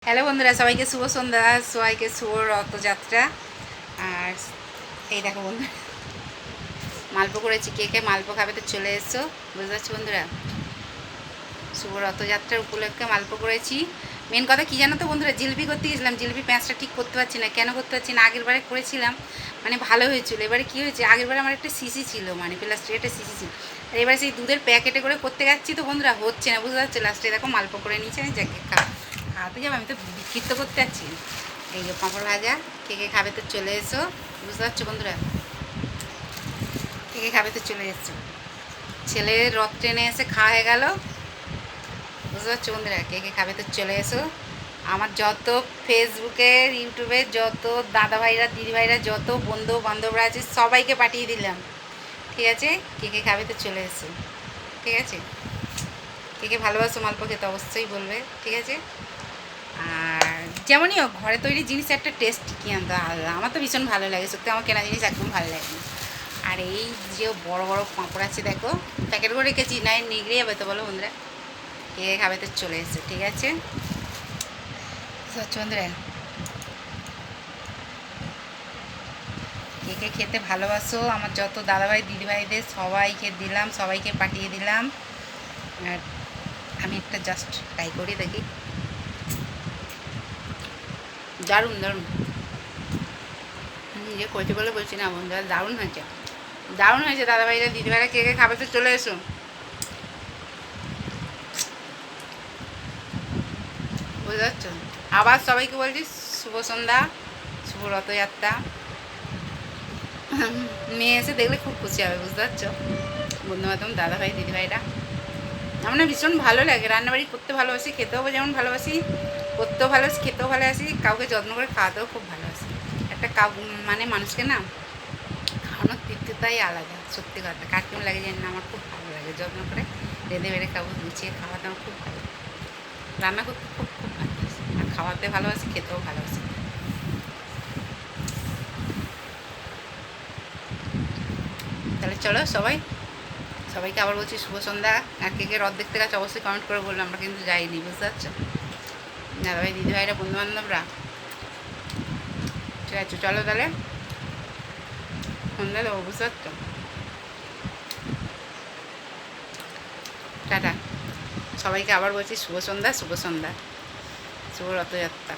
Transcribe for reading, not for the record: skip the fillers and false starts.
Hello বন্ধুরা, সবাইকে শুভ সন্ধ্যা, সবাইকে শুভ রথযাত্রা। আর এই দেখো বন্ধুরা, মালপো করেছি, কে কে মালপো খাবে তো চলে এসো। বুঝতে পারছো বন্ধুরা, শুভ রথযাত্রার উপলক্ষে মালপো করেছি। মেন কথা কী জানো তো বন্ধুরা, জিলিপি করতে গেছিলাম, জিলিপি প্যাঁচটা ঠিক করতে পারছি না। কেন করতে পারছি না? আগের বারে করেছিলাম, মানে ভালো হয়েছিল। এবারে কী হয়েছে, আগের বারে আমার একটা সিসি ছিল, মানে প্লাস্টিকের একটা সিসি ছিল। আর এবারে সেই দুধের প্যাকেটে করে করতে যাচ্ছি তো বন্ধুরা, হচ্ছে না। বুঝতে পারছো, লাস্টে দেখো মালপো করে নিয়েছি। আমি যাকে খাওয়াতে যাবো, আমি তো বিক্রি তো করতে যাচ্ছি। এই যে পাঁপড় ভাজা, কে কে খাবে তো চলে এসো। বুঝতে পারছো বন্ধুরা, কে কে খাবে তো চলে এসো। ছেলের রথ ট্রেনে এসে খাওয়া হয়ে গেল। বুঝতে পারছো বন্ধুরা, কে কে খাবে তো চলে এসো। আমার যত ফেসবুকের ইউটিউবের যত দাদাভাইরা দিদিভাইরা যত বন্ধু বান্ধবরা আছে সবাইকে পাঠিয়ে দিলাম। ঠিক আছে, কে কে খাবে তো চলে এসো। ঠিক আছে, কে কে ভালোবাসো মালপো খেতে অবশ্যই বলবে। ঠিক আছে, আর যেমনই হোক ঘরে তৈরি জিনিস একটা টেস্ট কি আনতে আলাদা। আমার তো ভীষণ ভালো লাগে, সত্যি আমার কেনা জিনিস একদম ভালো লাগে না। আর এই যে বড় বড় পাঁপড় আছে দেখো, প্যাকেট করে রেখেছি, নাই নিগড়ে যাবে তো বলো বন্ধুরা। কে খাবে তো চলে এসে। ঠিক আছে বন্ধুরা, কে কে খেতে ভালোবাসো আমার যত দাদাভাই দিদিভাইদের সবাইকে দিলাম, সবাইকে পাঠিয়ে দিলাম। আর আমি একটা জাস্ট ট্রাই করি দেখি। দারুণ দারুণ, নিজে কইতে বলে বলছি না বন্ধুরা, দারুণ হয়েছে, দারুণ হয়েছে। দাদাভাইরা দিদিভাইরা কে কে খাবে তো চলে এসো। বুঝতে পারছো, আবার সবাইকে বলছি শুভ সন্ধ্যা, শুভ রথযাত্রা। মেয়ে এসে দেখলে খুব খুশি হবে। বুঝতে পারছো, বন্ধুবান্ধব দাদাভাই দিদিভাইরা, আমার না ভীষণ ভালো লাগে। রান্নাবাড়ি করতে ভালোবাসি, খেতেও যেমন ভালোবাসি, করতেও ভালোবাসি, খেতেও ভালোবাসি, কাউকে যত্ন করে খাওয়াতেও খুব ভালোবাসি। একটা মানে মানুষকে না খাওয়ানোর তৃপ্তিটাই আলাদা। সত্যি কথা, কার কেমন লাগে জানি না, আমার খুব ভালো লাগে। যত্ন করে রেঁধে বেড়ে কাউকে গুছিয়ে খাওয়াতে আমার খুব ভালো লাগে। রান্না করতে খুব খুব ভালোবাসি, আর খাওয়াতে ভালোবাসি, খেতেও ভালোবাসি। তাহলে চলো সবাই, সবাইকে আবার বলছি শুভ সন্ধ্যা। আর কে কে রথ দেখতে গেছে অবশ্যই কমেন্ট করে বললো, আমরা কিন্তু যাইনি। বুঝতে পারছো, দাদাভাই দিদিভাইরা বন্ধুবান্ধবরা। ঠিক আছে চলো তাহলে সন্ধ্যা দেবো। বুঝতে পারছো, টাটা। সবাইকে আবার বলছি শুভ সন্ধ্যা, শুভ সন্ধ্যা, শুভ রথযাত্রা।